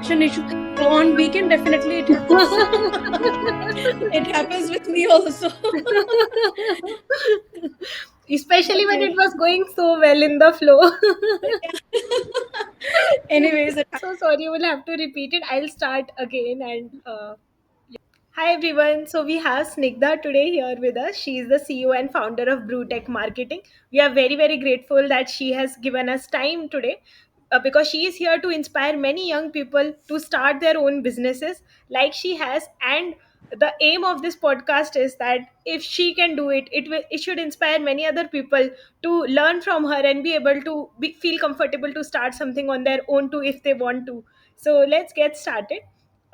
connection issue. So on weekend, definitely it happens. It happens with me also. Especially when Okay. it was going so well in the flow. Anyways, it So sorry, you will have to repeat it. I'll start again and hi everyone. So we have Snigdha today here with us. She is the CEO and founder of Brewtech Marketing. We are very grateful that she has given us time today because she is here to inspire many young people to start their own businesses like she has. And the aim of this podcast is that if she can do it, it should inspire many other people to learn from her and be able to feel comfortable to start something on their own too if they want to. So let's get started.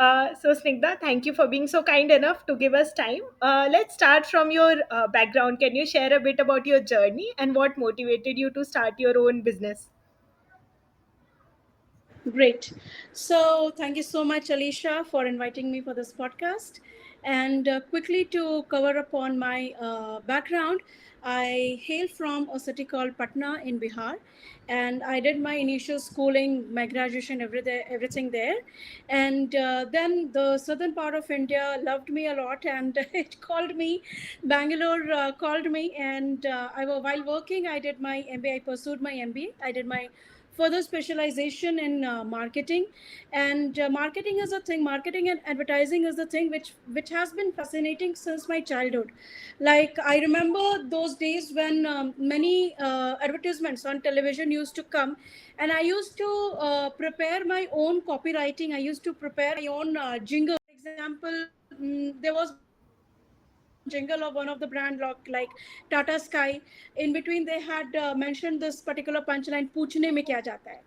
So, Snigdha, thank you for being so kind enough to give us time. Let's start from your background. Can you share a bit about your journey and what motivated you to start your own business? Great. So, thank you so much, Alicia, for inviting me for this podcast. And quickly to cover upon my background, I hail from a city called Patna in Bihar, and I did my initial schooling, my graduation, everything there. And then the southern part of India loved me a lot, and it called me. Bangalore called me, and while working, I did my MBA. I pursued my MBA. I did my further specialization in marketing, and marketing is a thing, marketing and advertising is the thing which has been fascinating since my childhood. Like, I remember those days when many advertisements on television used to come, and I used to prepare my own copywriting. I used to prepare my own jingle. For example, there was one jingle of one of the brand like Tata Sky. In between, they had mentioned this particular punchline, "पूछने में क्या जाता है,"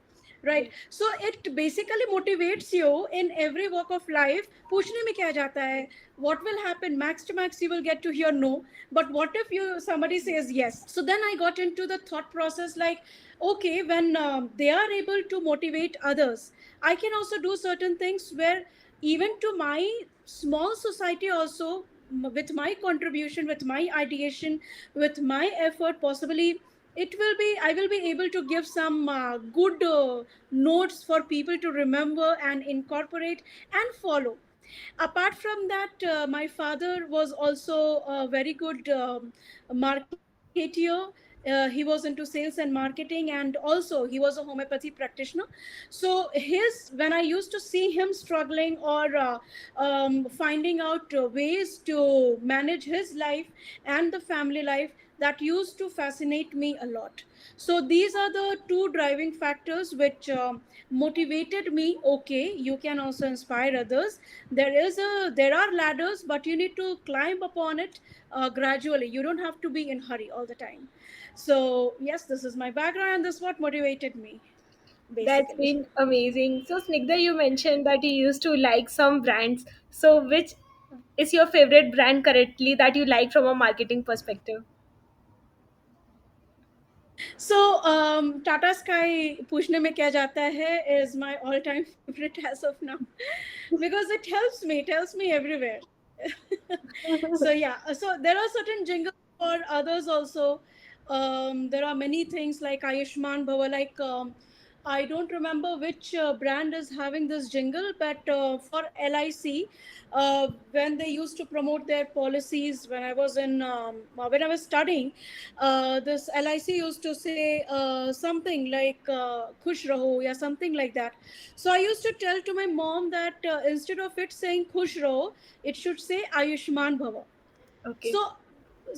right? So it basically motivates you in every walk of life. पूछने में क्या जाता है, what will happen, max to max you will get to hear no, but what if you somebody says yes? So then I got into the thought process, like, okay, when they are able to motivate others, I can also do certain things where even to my small society also, with my contribution, with my ideation, with my effort, possibly it will be I will be able to give some good notes for people to remember and incorporate and follow. Apart from that, my father was also a very good marketeer. He was into sales and marketing, and also he was a homeopathy practitioner. So his when I used to see him struggling or finding out ways to manage his life and the family life, that used to fascinate me a lot. So these are the two driving factors which motivated me. Okay, you can also inspire others. There are ladders, but you need to climb upon it gradually. You don't have to be in hurry all the time. So yes, this is my background, and this is what motivated me That's basically. been amazing. So, Snigdha, you mentioned that you used to like some brands. So, which is your favorite brand currently that you like from a marketing perspective? So, Tata Sky पूछने में क्या जाता है is my all-time favorite as of now, because it helps me everywhere. So yeah, so there are certain jingles for others also. There are many things like Ayushman Bhava, like I don't remember which brand is having this jingle, but for LIC, when they used to promote their policies, when I was studying, this LIC used to say something like "Khush Raho" या something like that. So I used to tell to my mom that instead of it saying "Khush Raho," it should say "Ayushman Bhava." Okay.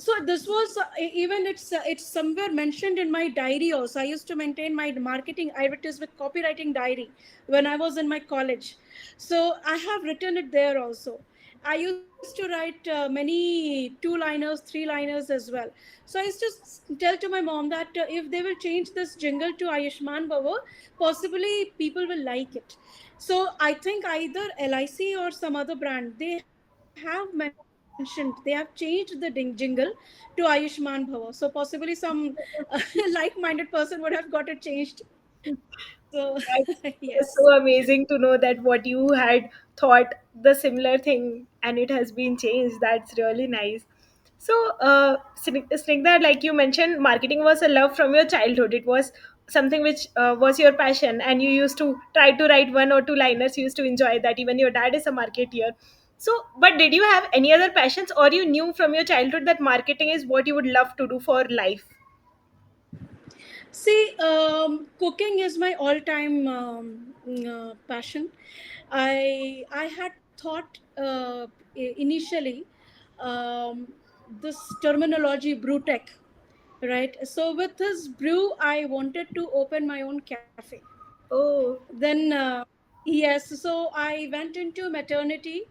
So this was even it's somewhere mentioned in my diary also. I used to maintain my marketing advertisement copywriting diary when I was in my college, so I have written it there also. I used to write many two liners, three liners as well. So I used to tell to my mom that if they will change this jingle to Ayushman Bhava, possibly people will like it. So I think either LIC or some other brand, they have mentioned, they have changed the jingle to Ayushman Bhava. So possibly some like-minded person would have got it changed. So yes. That's so amazing to know that what you had thought the similar thing and it has been changed. That's really nice. So, Snigdha, like you mentioned, marketing was a love from your childhood. It was something which was your passion, and you used to try to write one or two liners, you used to enjoy that. Even your dad is a marketeer. So, but did you have any other passions, or you knew from your childhood that marketing is what you would love to do for life? See, cooking is my all-time passion. I had thought initially this terminology brewtech, right? So with this brew, I wanted to open my own cafe. Oh. Then yes, so I went into maternity,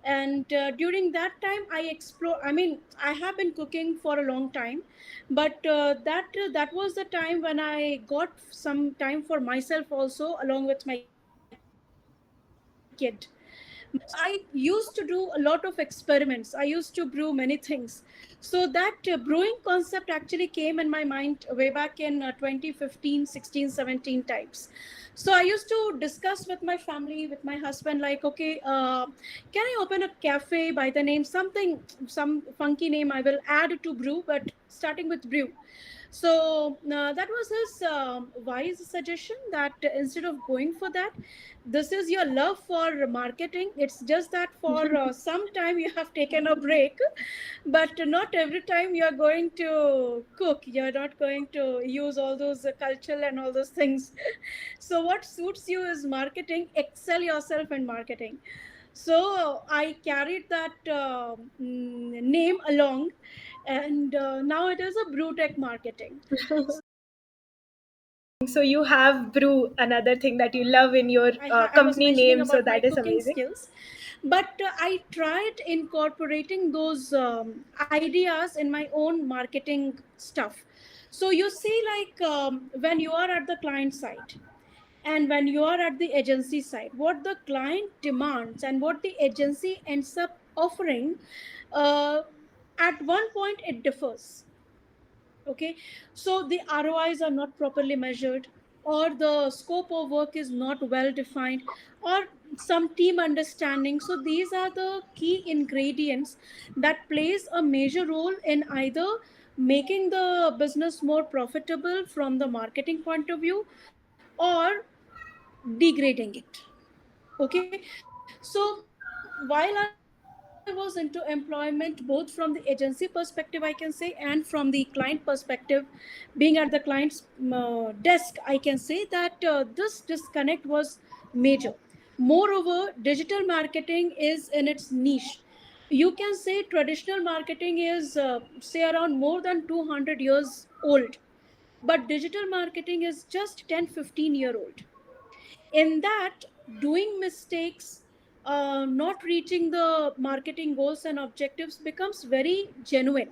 and during that time I explore, I mean, I have been cooking for a long time, but that was the time when I got some time for myself also, along with my kid. So I used to do a lot of experiments. I used to brew many things. So that brewing concept actually came in my mind way back in 2015, 16, 17 types. So I used to discuss with my family, with my husband, like, okay, can I open a cafe by the name something, some funky name I will add to brew, but starting with brew. So that was his wise suggestion, that instead of going for that, this is your love for marketing. It's just that for some time you have taken a break, but not every time you're going to cook. You're not going to use all those cultural and all those things. So what suits you is marketing. Excel yourself in marketing. So I carried that name along, and now it is a Brewtech Marketing. So you have brew, another thing that you love in your I was company mentioning name. So about my that is cooking amazing. skills, but I tried incorporating those ideas in my own marketing stuff. So you see, like when you are at the client side and when you are at the agency side, what the client demands and what the agency ends up offering, uh, at one point it differs. Okay, so the ROIs are not properly measured, or the scope of work is not well defined, or some team understanding. So these are the key ingredients that plays a major role in either making the business more profitable from the marketing point of view, or degrading it. Okay, so while I was into employment, both from the agency perspective, I can say, and from the client perspective, being at the client's desk, I can say that this disconnect was major. Moreover, digital marketing is in its niche. You can say traditional marketing is say around more than 200 years old, but digital marketing is just 10-15 year old. In that, doing mistakes, not reaching the marketing goals and objectives becomes very genuine.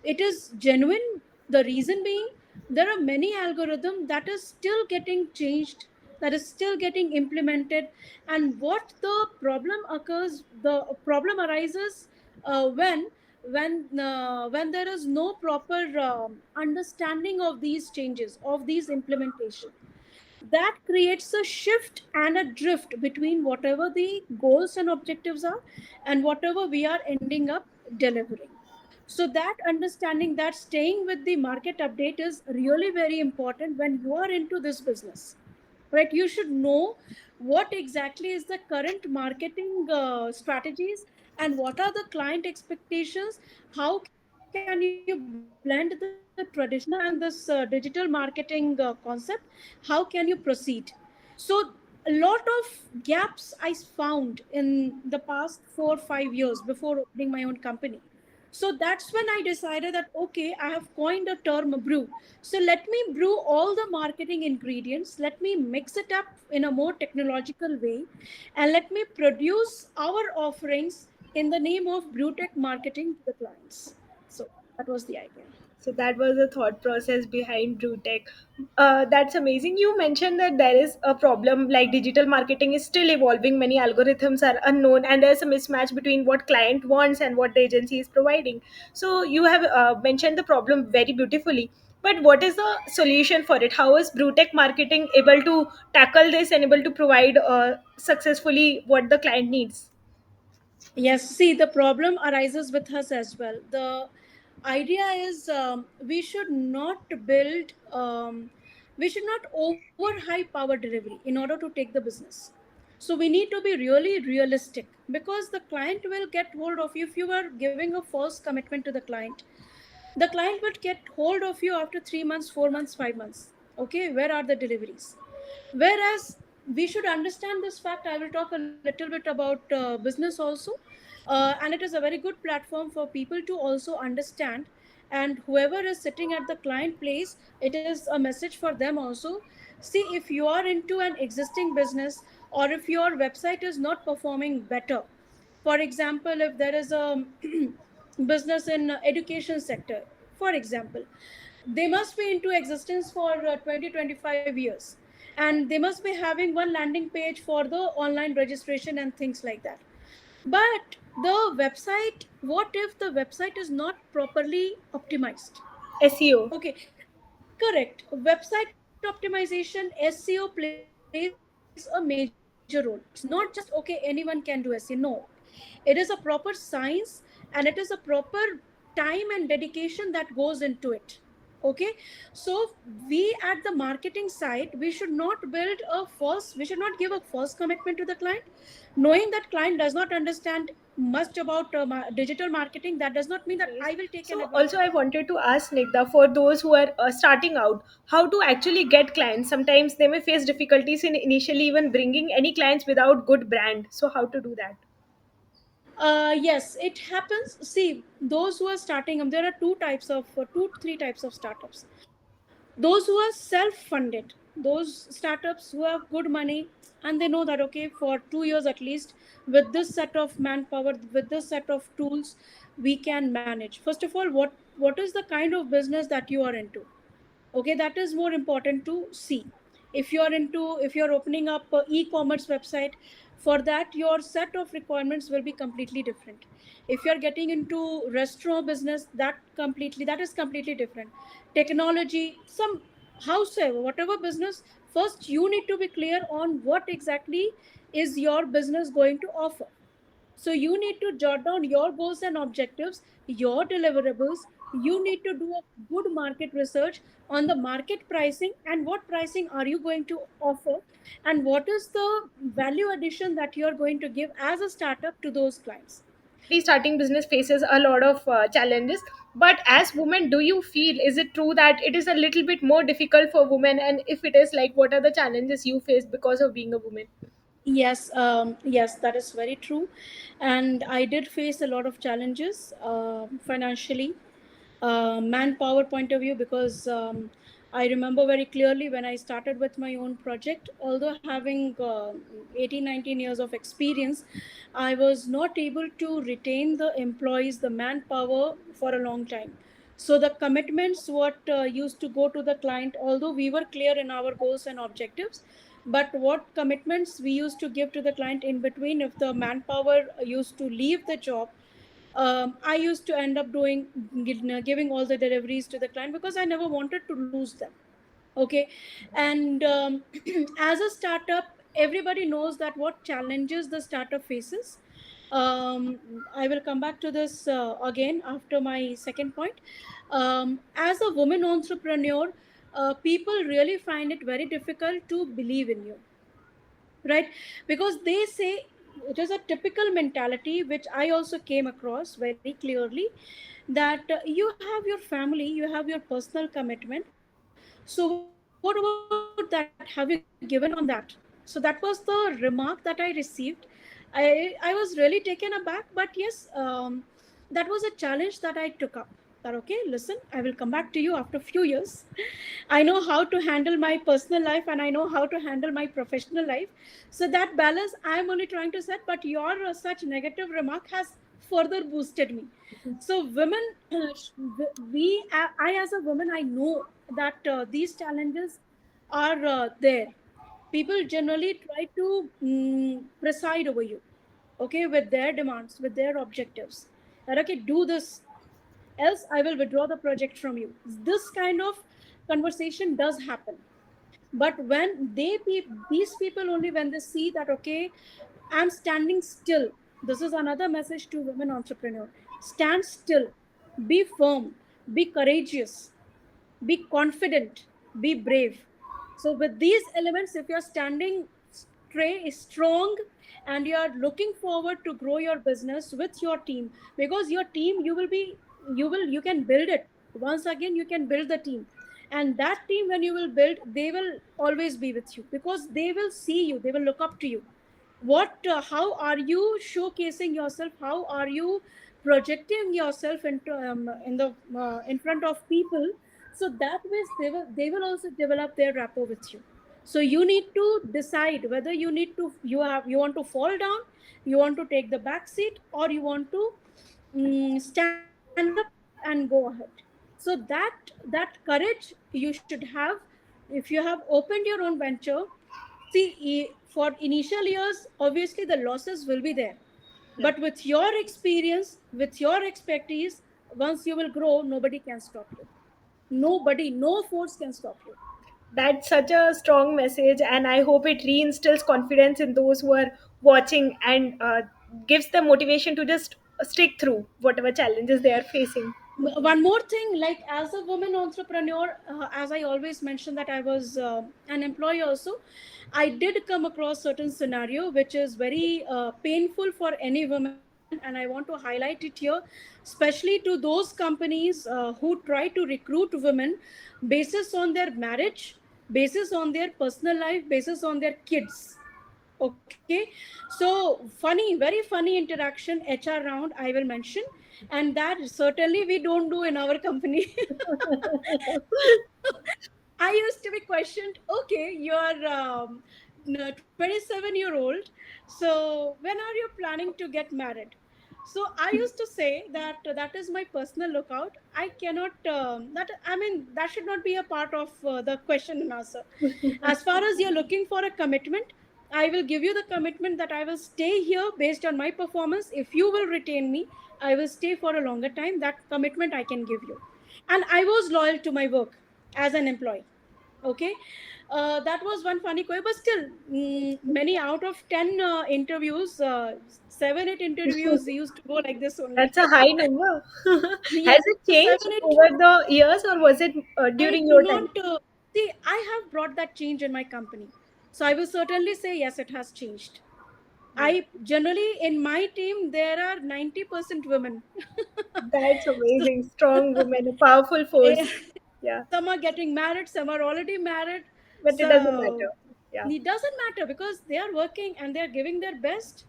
It is genuine, the reason being, there are many algorithms that is still getting changed, that is still getting implemented. And what the problem occurs, the problem arises when there is no proper understanding of these changes, of these implementation. That creates a shift and a drift between whatever the goals and objectives are and whatever we are ending up delivering. So that understanding, that staying with the market update is really very important when you are into this business, right? You should know what exactly is the current marketing strategies, and what are the client expectations. How can you blend the traditional and this digital marketing concept? How can you proceed? So a lot of gaps I found in the past 4 5 years before opening my own company. So that's when I decided that, okay, I have coined a term brew. So let me brew all the marketing ingredients, let me mix it up in a more technological way, and let me produce our offerings in the name of Brewtech Marketing to the clients. So that was the idea. So that was the thought process behind BrewTech. That's amazing. You mentioned that there is a problem, like digital marketing is still evolving. Many algorithms are unknown, and there's a mismatch between what client wants and what the agency is providing. So you have mentioned the problem very beautifully. But what is the solution for it? How is BrewTech marketing able to tackle this and able to provide successfully what the client needs? Yes, see, the problem arises with us as well. The idea is we should not build We should not overhype our delivery in order to take the business. So we need to be really realistic, because the client will get hold of you. If you are giving a false commitment to the client will get hold of you after 3 months, 4 months, 5 months. Okay, where are the deliveries? Whereas we should understand this fact. I will talk a little bit about business also. And it is a very good platform for people to also understand. And whoever is sitting at the client place, it is a message for them also. See, if you are into an existing business, or if your website is not performing better, for example, if there is a business in education sector, for example, they must be into existence for 20 25 years, and they must be having one landing page for the online registration and things like that. But the website, what if the website is not properly optimized? SEO. Okay, correct. Website optimization, SEO plays a major role. It's not just okay, anyone can do SEO. No, it is a proper science, and it is a proper time and dedication that goes into it. Okay, so we at the marketing side, we should not build a false, we should not give a false commitment to the client, knowing that client does not understand much about digital marketing. That does not mean that I Yes. will take an So advantage also of I it. wanted to ask Nikda, for those who are starting out, how to actually get clients. Sometimes they may face difficulties in initially even bringing any clients without good brand. So how to do that? Yes, it happens. See, those who are starting, there are two types of two, three types of startups. Those who are self-funded, those startups who have good money, and they know that okay, for 2 years at least, with this set of manpower, with this set of tools, we can manage. First of all, what is the kind of business that you are into? Okay, that is more important to see. If you are into, if you are opening up a e-commerce website, for that your set of requirements will be completely different. If you are getting into restaurant business, that is completely different. Technology, some, howsoever, whatever business, first you need to be clear on what exactly is your business going to offer. So you need to jot down your goals and objectives, your deliverables. You need to do a good market research on the market pricing, and what pricing are you going to offer, and what is the value addition that you are going to give as a startup to those clients. Starting business faces a lot of challenges, but as women, do you feel, is it true that it is a little bit more difficult for women, and if it is, like, what are the challenges you face because of being a woman? Yes, yes, that is very true. And I did face a lot of challenges financially, manpower point of view, because I remember very clearly when I started with my own project, although having 18, 19 years of experience, I was not able to retain the employees, the manpower for a long time. So the commitments what used to go to the client, although we were clear in our goals and objectives, but what commitments we used to give to the client in between, if the manpower used to leave the job, I used to end up giving all the deliveries to the client, because I never wanted to lose them. Okay, and as a startup, everybody knows that what challenges the startup faces. I will come back to this again after my second point. As a woman entrepreneur, people really find it very difficult to believe in you, right? Because they say, it is a typical mentality which I also came across very clearly, that you have your family, you have your personal commitment, so what about that, have you given on that? So that was the remark that I received. I was really taken aback, but yes, that was a challenge that I took up. That okay, listen, I will come back to you after few years. I know how to handle my personal life, and I know how to handle my professional life. So that balance I am only trying to set, but your such negative remark has further boosted me. So women, I as a woman, I know that these challenges are there. People generally try to preside over you, okay, with their demands, with their objectives, that okay, do this, else I will withdraw the project from you. This kind of conversation does happen. But when these people, only when they see that okay, I'm standing still. This is another message to women entrepreneur. Stand still, be firm, be courageous, be confident, be brave. So with these elements, if you're standing strong and you are looking forward to grow your business with your team, because your team, you can build it. Once again, you can build the team, and that team, when you will build, they will always be with you, because they will see you, they will look up to you. What How are you showcasing yourself, how are you projecting yourself into in front of people. So that way they will also develop their rapport with you. So you need to decide whether you want to fall down, you want to take the back seat, or you want to stand up and go ahead. So that courage you should have. If you have opened your own venture, see, for initial years, obviously the losses will be there. Yeah. But with your experience, with your expertise, once you will grow, nobody can stop you. Nobody, no force can stop you. That's such a strong message, and I hope it reinstills confidence in those who are watching, and gives them motivation to just stick through whatever challenges they are facing. One more thing, like as a woman entrepreneur, as I always mention that I was an employee also, I did come across certain scenario which is very painful for any woman, and I want to highlight it here, especially to those companies who try to recruit women basis on their marriage, basis on their personal life, basis on their kids. Okay, so funny, very funny interaction, HR round, I will mention, and that certainly we don't do in our company. I used to be questioned, okay, you're 27-year-old, so when are you planning to get married? So I used to say that that is my personal lookout. I cannot, I mean, that should not be a part of the question and answer. As far as you're looking for a commitment, I will give you the commitment that I will stay here based on my performance. If you will retain me, I will stay for a longer time. That commitment I can give you. And I was loyal to my work as an employee. Okay, that was one funny query, but still, many out of 10 interviews, 7 8 interviews used to go like this only. That's a high number. Yeah, Has it changed 7 8. over the years, or was it I during do your time? not see. I have brought that change in my company, so I will certainly say yes, it has changed. Yeah. I generally, in my team there are 90% women. That's So, amazing. Strong woman, a powerful eh, force. Yeah. some are getting married, some are already married. But it doesn't So matter. Yeah. it doesn't matter, because they are working and they are giving their best.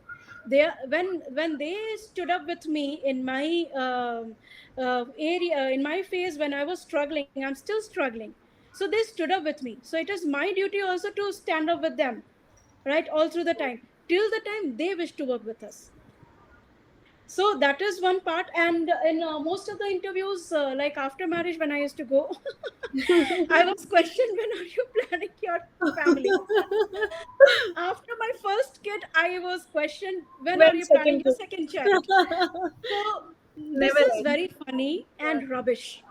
They are, when they stood up with me in my area, in my phase when I was struggling, I'm still struggling. So they stood up with me. So it is my duty also to stand up with them, right, all through the time, till the time they wish to work with us. So that is one part. And in most of the interviews, like after marriage, when I used to go, I was questioned, when are you planning your family? After my first kid, I was questioned, when are When you planning second your kid. second child? So this Never is ends. very funny Yeah. and rubbish.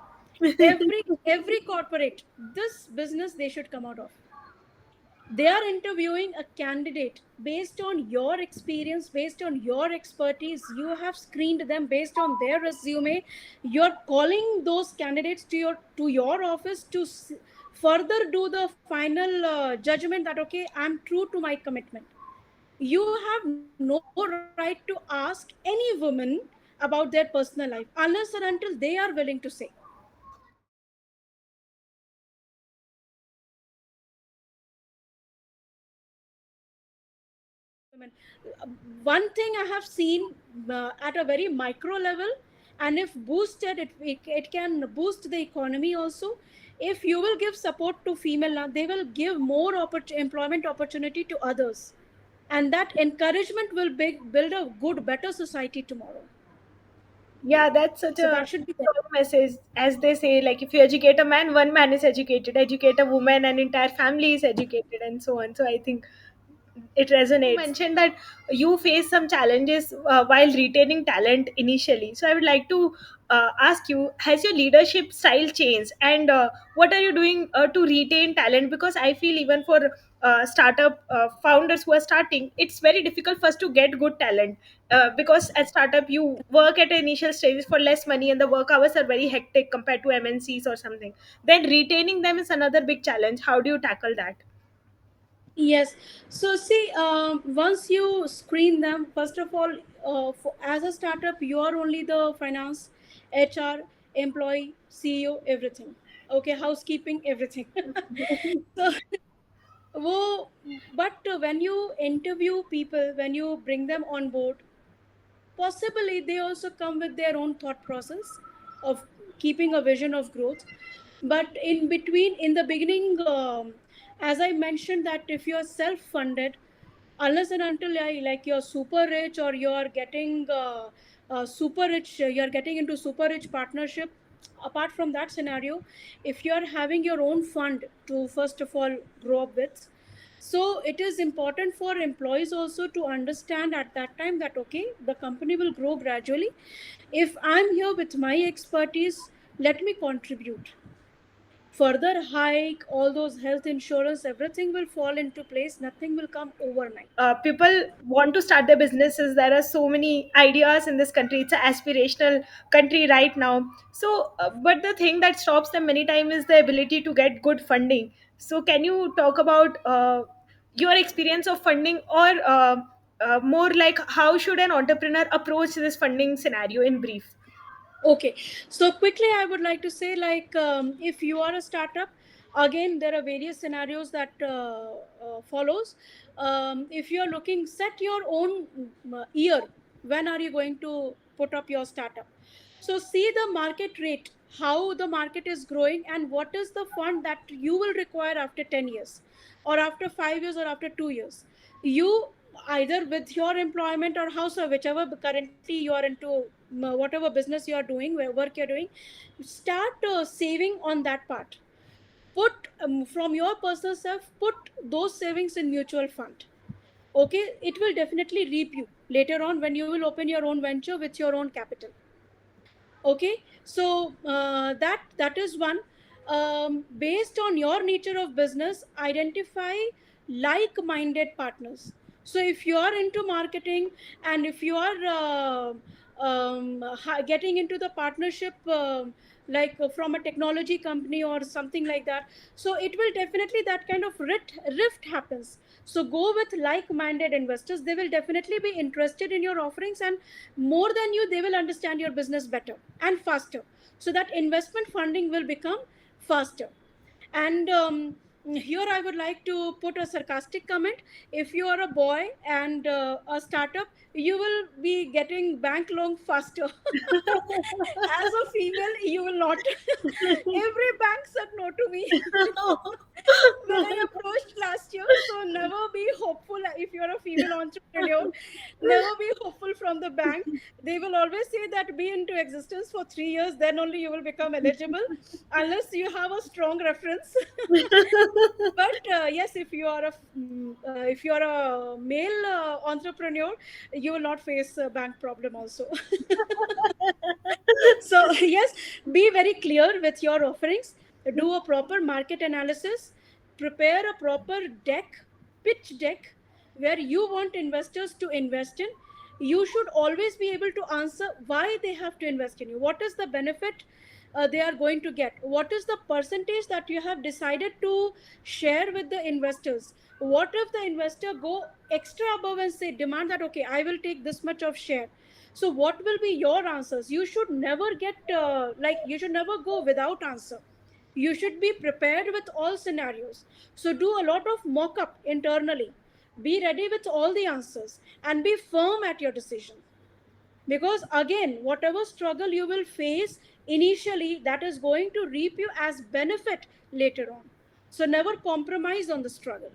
Every corporate, this business they should come out of. They are interviewing a candidate based on your experience, based on your expertise. You have screened them based on their resume. You're calling those candidates to your office to further do the final judgment that, okay, I'm true to my commitment. You have no right to ask any woman about their personal life unless and until they are willing to say. So that is one part. And one thing I have seen one thing I have seen at a very micro level, and if boosted, it can boost the economy also. If you will give support to female, they will give more employment opportunity to others, and that encouragement will build a good, better society tomorrow. Yeah, that's such So a that should be there. strong message. As they say, like if you educate a man, one man is educated. Educate a woman, an entire family is educated, and so on. So I think it resonates. You mentioned that you face some challenges while retaining talent initially. So I would like to ask you: has your leadership style changed, and what are you doing to retain talent? Because I feel even for startup founders who are starting, it's very difficult for us to get good talent, because at startup you work at initial stages for less money and the work hours are very hectic compared to MNCs or something. Then retaining them is another big challenge. How do you tackle that? Yes. So see, once you screen them, first of all, as a startup, you are only the finance, HR, employee, CEO, everything. Okay, housekeeping, everything. So, wo, but when you interview people, when you bring them on board, possibly they also come with their own thought process of keeping a vision of growth. But in between, in the beginning, as I mentioned, that if you're self-funded, unless and until like you're super rich or you're getting super rich, you're getting into super rich partnership, apart from that scenario, if you're having your own fund to first of all grow up with, so it is important for employees also to understand at that time that okay, the company will grow gradually. If I'm here with my expertise, let me contribute. Further hike, all those health insurance, everything will fall into place. Nothing will come overnight. People want to start their businesses. There are so many ideas in this country. It's an aspirational country right now. So but the thing that stops them many times is the ability to get good funding. So can you talk about your experience of funding, or more like how should an entrepreneur approach this funding scenario in brief? Okay, so quickly, I would like to say, like, if you are a startup, again, there are various scenarios that follows. If you are looking, set your own year. When are you going to put up your startup? So see the market rate, how the market is growing, and what is the fund that you will require after 10 years, or after 5 years, or after 2 years. You either with your employment or house or whichever currently you are into, whatever business you are doing, where work you're doing, start saving on that part. Put from your personal self, put those savings in mutual fund. Okay, it will definitely reap you later on when you will open your own venture with your own capital. Okay, so that is one. Based on your nature of business, identify like-minded partners. So if you are into marketing, and if you are getting into the partnership, like from a technology company or something like that, so it will definitely, that kind of rift happens. So go with like-minded investors. They will definitely be interested in your offerings, and more than you, they will understand your business better and faster, so that investment funding will become faster. And here I would like to put a sarcastic comment. If you are a boy and a startup, you will be getting bank loan faster. As a female, you will not. Every bank said no to me when I approached last year. So never be hopeful if you're a female entrepreneur. Never be hopeful from the bank. They will always say that be into existence for 3 years, then only you will become eligible, unless you have a strong reference. But yes, if you are a male entrepreneur, you will not face a bank problem also. So yes, be very clear with your offerings. Do a proper market analysis. Prepare a proper deck, pitch deck, where you want investors to invest in. You should always be able to answer why they have to invest in you. What is the benefit they are going to get? What is the percentage that you have decided to share with the investors? What if the investor go extra above and say, demand that okay, I will take this much of share? So what will be your answers? You should never get like, you should never go without answer. You should be prepared with all scenarios. So do a lot of mock up internally. Be ready with all the answers and be firm at your decision. Because again, whatever struggle you will face initially, that is going to reap you as benefit later on. So never compromise on the struggle.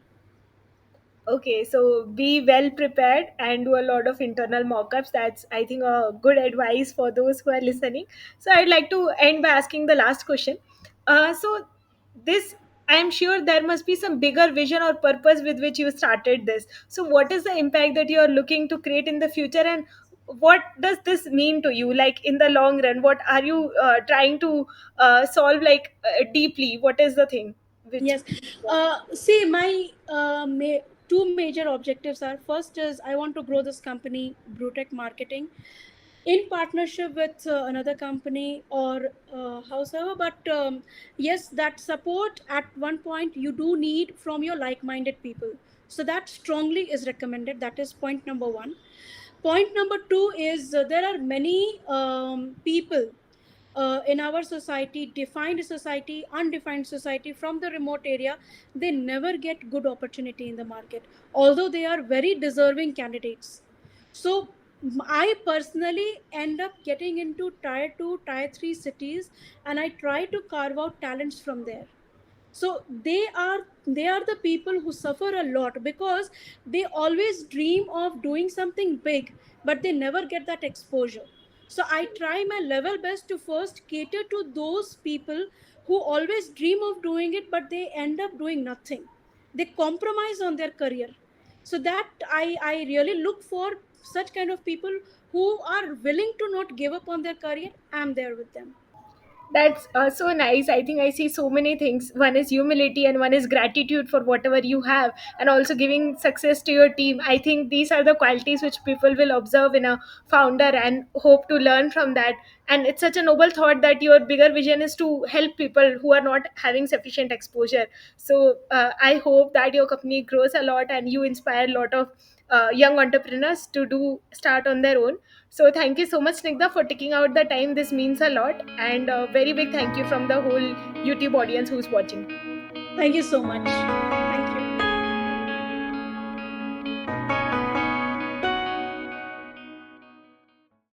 Okay, so be well prepared and do a lot of internal mock-ups. That's, I think, a good advice for those who are listening. So I'd like to end by asking the last question. So this, I'm sure there must be some bigger vision or purpose with which you started this. So what is the impact that you are looking to create in the future, and what does this mean to you? Like in the long run, what are you trying to solve? Like deeply, what is the thing? which Yes. See, my two major objectives are: first is I want to grow this company, Brutech Marketing, in partnership with another company or howsoever. But yes, that support at one point you do need from your like-minded people. So that strongly is recommended. That is point number one. Point number two is there are many people in our society, defined society, undefined society, from the remote area, they never get good opportunity in the market, although they are very deserving candidates. So I personally end up getting into tier 2, tier 3 cities, and I try to carve out talents from there. So they are the people who suffer a lot because they always dream of doing something big, but they never get that exposure. So I try my level best to first cater to those people who always dream of doing it, but they end up doing nothing. They compromise on their career. So that I really look for such kind of people who are willing to not give up on their career. I'm there with them. That's so nice. I think I see so many things. One is humility, and one is gratitude for whatever you have, and also giving success to your team. I think these are the qualities which people will observe in a founder and hope to learn from that. And it's such a noble thought that your bigger vision is to help people who are not having sufficient exposure. So I hope that your company grows a lot and you inspire a lot of young entrepreneurs to do start on their own. So thank you so much, Snigdha, for taking out the time. This means a lot, and a very big thank you from the whole YouTube audience who's watching. Thank you so much.